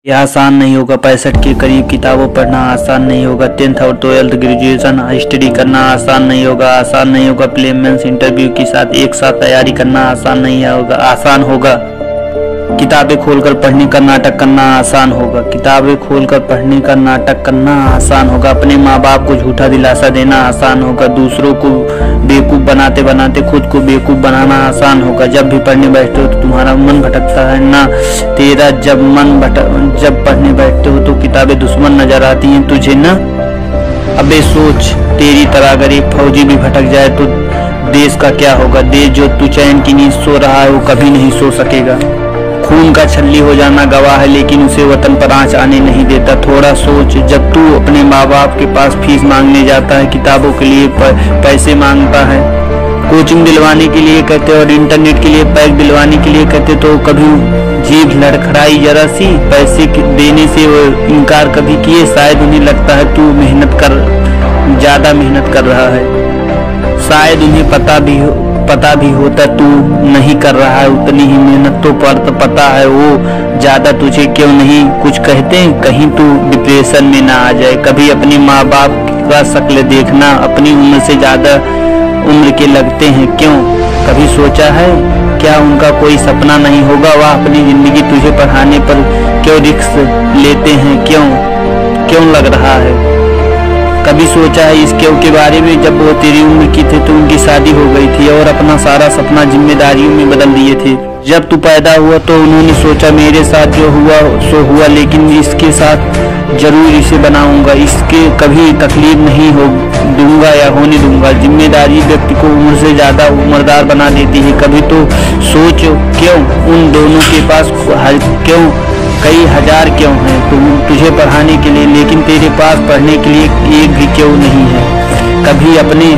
यह आसान नहीं होगा। 65 के करीब किताबों पढ़ना आसान नहीं होगा। 10th और 12th ग्रेजुएशन स्टडी करना आसान नहीं होगा। आसान नहीं होगा। प्रीलिम्स इंटरव्यू के साथ एक साथ तैयारी करना आसान नहीं होगा। आसान होगा किताबें खोलकर पढ़ने का नाटक करना आसान होगा। किताबें खोलकर पढ़ने का नाटक करना आसान होगा। अपने माँ बाप को झूठा दिलासा देना आसान होगा। दूसरों को बेवकूफ़ बनाते बनाते खुद को बेवकूफ़ बनाना आसान होगा। जब भी पढ़ने बैठते हो तो तुम्हारा मन भटकता है ना तेरा। जब पढ़ने बैठते हो तो किताबें दुश्मन नजर आती हैं तुझे ना। अबे सोच, तेरी तरह अगर एक फौजी भी भटक जाए तो देश का क्या होगा। देश जो तू चैन की नींद सो रहा है वो कभी नहीं सो सकेगा। खून का छल्ली हो जाना गवाह है लेकिन उसे वतन पर आँच आने नहीं देता। थोड़ा सोच, जब तू अपने माँ बाप के पास फीस मांगने जाता है, किताबों के लिए पैसे मांगता है, कोचिंग दिलवाने के लिए कहते और इंटरनेट के लिए पैक दिलवाने के लिए कहते तो कभी जीभ लड़खड़ाई जरा सी। पैसे देने से वो इनकार कभी किए। शायद उन्हें लगता है तू ज़्यादा मेहनत कर रहा है। शायद उन्हें पता भी होता तू नहीं कर रहा है उतनी ही मेहनत। तो पता है वो ज़्यादा तुझे क्यों नहीं कुछ कहते, कहीं तू डिप्रेशन में ना आ जाए। कभी अपने माँ बाप का शक्ल देखना, अपनी उम्र से ज़्यादा उम्र के लगते हैं क्यों। कभी सोचा है क्या उनका कोई सपना नहीं होगा। वह अपनी ज़िंदगी तुझे पढ़ाने पर क्यों रिस्क लेते हैं, क्यों लग रहा है। कभी सोचा है इस क्यों के बारे में। जब वो तेरी उम्र की थे तो उनकी शादी हो गई थी और अपना सारा सपना जिम्मेदारियों में बदल दिए थे। जब तू पैदा हुआ तो उन्होंने सोचा मेरे साथ जो हुआ सो हुआ, लेकिन इसके साथ जरूर इसे बनाऊंगा। इसके कभी तकलीफ नहीं दूंगा या होने दूंगा। जिम्मेदारी व्यक्ति को उम्र से ज़्यादा उम्रदार बना देती है। कभी तो सोच क्यों उन दोनों के पास क्यों कई हजार क्यों हैं तुझे पढ़ाने के लिए, लेकिन तेरे पास पढ़ने के लिए एक भी क्यों नहीं है। कभी अपने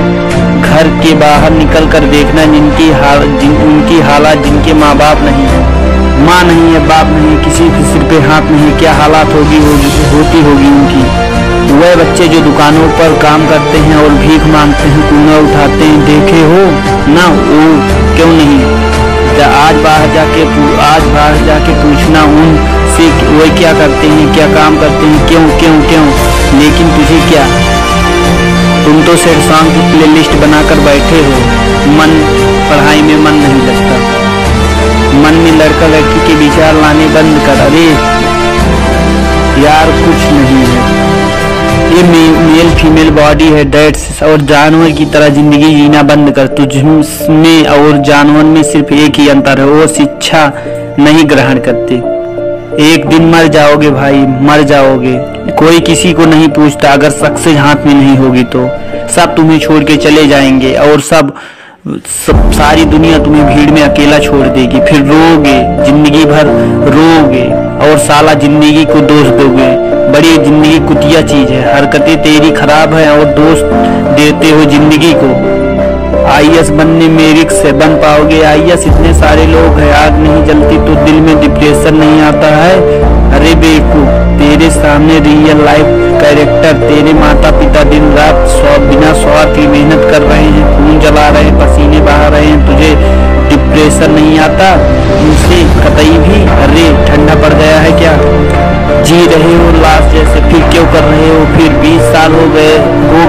घर के बाहर निकल कर देखना उनकी हालात, जिनके माँ बाप नहीं है, माँ नहीं है, बाप नहीं है, किसी के सिर पे हाथ नहीं, क्या हालात होती होगी उनकी। वह बच्चे जो दुकानों पर काम करते हैं और भीख मांगते हैं, कूड़ा उठाते हैं, देखे हो ना, वो क्यों नहीं। आज बाहर जाके पूछना उनसे वो क्या करते हैं, क्या काम करते हैं, क्यों। लेकिन तुझे क्या, तुम तो सिर्फ सॉन्ग की प्लेलिस्ट बनाकर बैठे हो। पढ़ाई में मन नहीं लगता। मन में लड़का लड़की के विचार लाने बंद कर। अरे यार कुछ नहीं है, ये मेल फीमेल बॉडी है डेट्स। और जानवर की तरह जिंदगी जीना बंद कर। तुझमें और जानवर में सिर्फ एक ही अंतर है, वो शिक्षा नहीं ग्रहण करते। एक दिन मर जाओगे भाई, मर जाओगे। कोई किसी को नहीं पूछता। अगर सक्सेस हाथ में नहीं होगी तो सब तुम्हें छोड़ के चले जाएंगे और सारी दुनिया तुम्हें भीड़ में अकेला छोड़ देगी। फिर रोगे, जिंदगी भर रोगे और साला जिंदगी को दोष दोगे। बड़ी जिंदगी कुतिया चीज है। हरकतें तेरी खराब है और दोष देते हो जिंदगी को। IAS बनने में रिक्स से बन पाओगे। IAS इतने सारे लोग हैं, आग नहीं जलती तो दिल में डिप्रेशन नहीं आता है। अरे बेवकूफ, तेरे सामने रियल लाइफ कैरेक्टर, तेरे माता पिता दिन रात बिना स्वार्थ की मेहनत कर रहे हैं, खून जला रहे हैं, पसीने बहा रहे हैं। तुझे डिप्रेशन नहीं आता उनसे कतई भी। अरे ठंडा पड़ गया है क्या, जी रहे हो लाश जैसे, फिर क्यों कर रहे हो। फिर 20 साल हो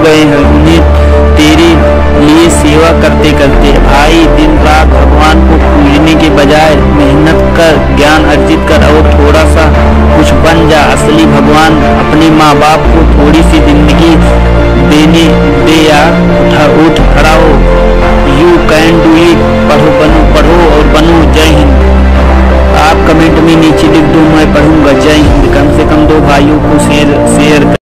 गए हैं उन्हें तेरे लिए सेवा करते करते। भाई दिन रात भगवान को पूजने के बजाय मेहनत कर, ज्ञान अर्जित कर और थोड़ा सा कुछ बन जा। असली भगवान अपने माँ बाप को थोड़ी सी जिंदगी देने दे यार। उठ खड़ा हो, यू कैन डू इट। पढ़ो और बनो। जय हिंद। आप कमेंट में नीचे लिख दो, मैं पढ़ूंगा। जय हिंद। कम से कम 2 भाइयों को शेयर